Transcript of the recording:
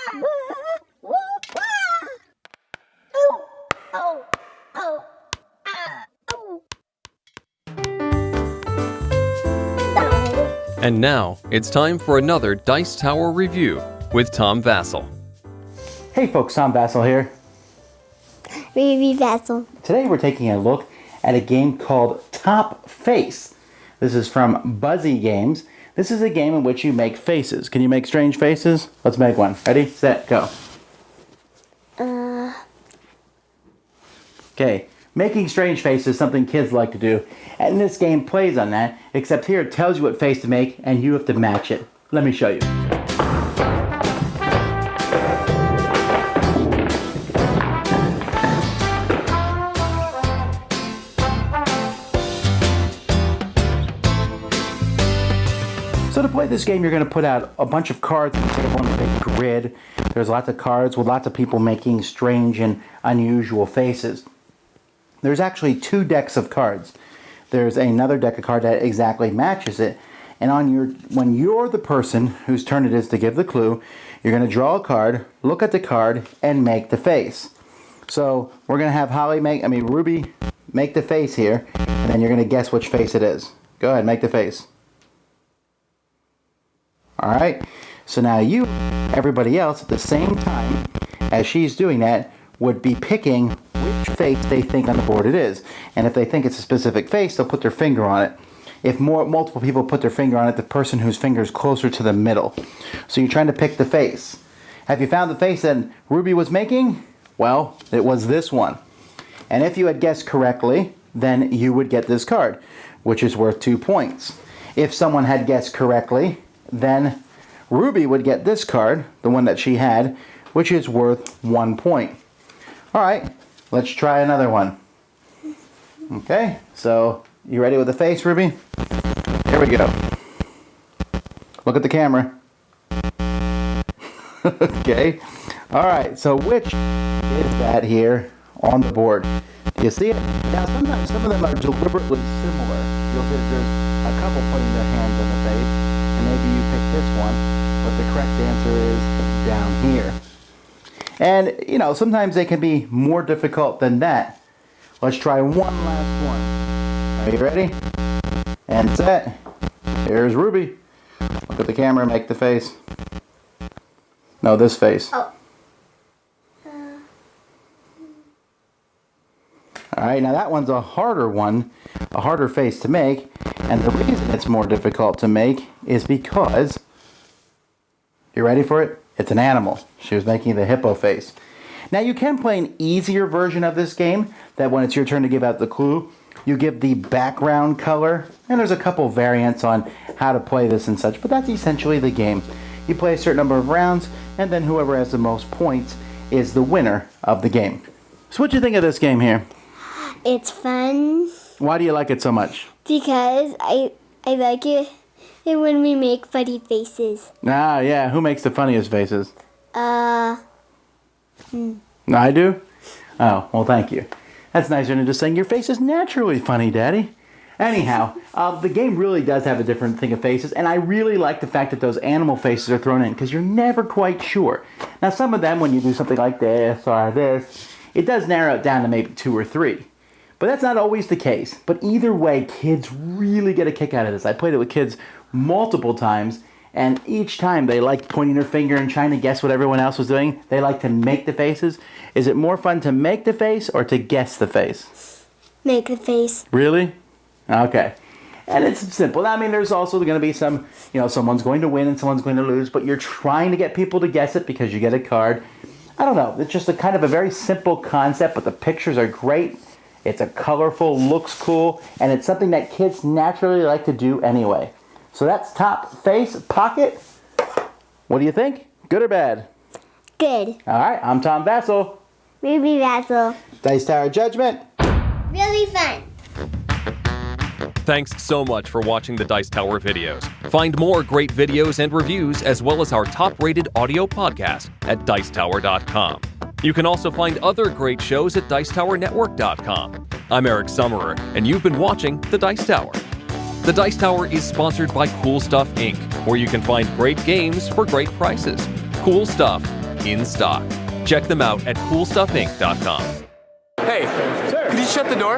And now, it's time for another Dice Tower review with Tom Vasel. Hey folks, Tom Vasel here. Baby Vasel. Today we're taking a look at a game called Top Face. This is from Buzzy Games. This is a game in which you make faces. Can you make strange faces? Let's make one. Ready, set, go. Okay, making strange faces is something kids like to do. And this game plays on that, except here it tells you what face to make and you have to match it. Let me show you. So to play this game, you're going to put out a bunch of cards on the table in a big grid. There's lots of cards with lots of people making strange and unusual faces. There's actually two decks of cards. There's another deck of cards that exactly matches it. And when you're the person whose turn it is to give the clue, you're going to draw a card, look at the card, and make the face. So we're going to have Ruby make the face here, and then you're going to guess which face it is. Go ahead, make the face. Alright, so now you, everybody else, at the same time as she's doing that, would be picking which face they think on the board it is. And if they think it's a specific face, they'll put their finger on it. If multiple people put their finger on it, the person whose finger is closer to the middle. So you're trying to pick the face. Have you found the face that Ruby was making? Well, it was this one. And if you had guessed correctly, then you would get this card, which is worth 2 points. If someone had guessed correctly, then Ruby would get this card, the one that she had, which is worth 1 point. Alright, let's try another one. Okay, so you ready with the face, Ruby? Here we go. Look at the camera. Okay, alright, so which is that here on the board? Do you see it? Now sometimes some of them are deliberately similar. You'll see that there's a couple putting their hands on the face. Maybe you pick this one, but the correct answer is down here. And, sometimes they can be more difficult than that. Let's try one last one. Are you ready? And set. Here's Ruby. Look at the camera, make the face. No, this face. Oh. Alright, now that one's a harder one, a harder face to make, and the reason it's more difficult to make is because, you ready for it? It's an animal. She was making the hippo face. Now you can play an easier version of this game, that when it's your turn to give out the clue, you give the background color, and there's a couple variants on how to play this and such, but that's essentially the game. You play a certain number of rounds, and then whoever has the most points is the winner of the game. So what do you think of this game here? It's fun. Why do you like it so much? Because I like it when we make funny faces. Ah, yeah. Who makes the funniest faces? I do? Oh, well, thank you. That's nicer than just saying your face is naturally funny, Daddy. Anyhow, the game really does have a different thing of faces, and I really like the fact that those animal faces are thrown in, because you're never quite sure. Now, some of them, when you do something like this or this, it does narrow it down to maybe 2 or 3. But that's not always the case. But either way, kids really get a kick out of this. I played it with kids multiple times, and each time they like pointing their finger and trying to guess what everyone else was doing. They like to make the faces. Is it more fun to make the face or to guess the face? Make the face. Really? Okay. And it's simple. I mean, there's also going to be some, someone's going to win and someone's going to lose, but you're trying to get people to guess it because you get a card. I don't know. It's just a kind of a very simple concept, but the pictures are great. It's a colorful, looks cool, and it's something that kids naturally like to do anyway. So that's Top Face Pocket. What do you think? Good or bad? Good. All right, I'm Tom Vasel. Baby Vasel. Dice Tower Judgment. Really fun. Thanks so much for watching the Dice Tower videos. Find more great videos and reviews, as well as our top-rated audio podcast at Dicetower.com. You can also find other great shows at Dicetowernetwork.com. I'm Eric Summerer, and you've been watching The Dice Tower. The Dice Tower is sponsored by Cool Stuff Inc., where you can find great games for great prices. Cool Stuff, in stock. Check them out at CoolStuffInc.com. Hey, sir, could you shut the door?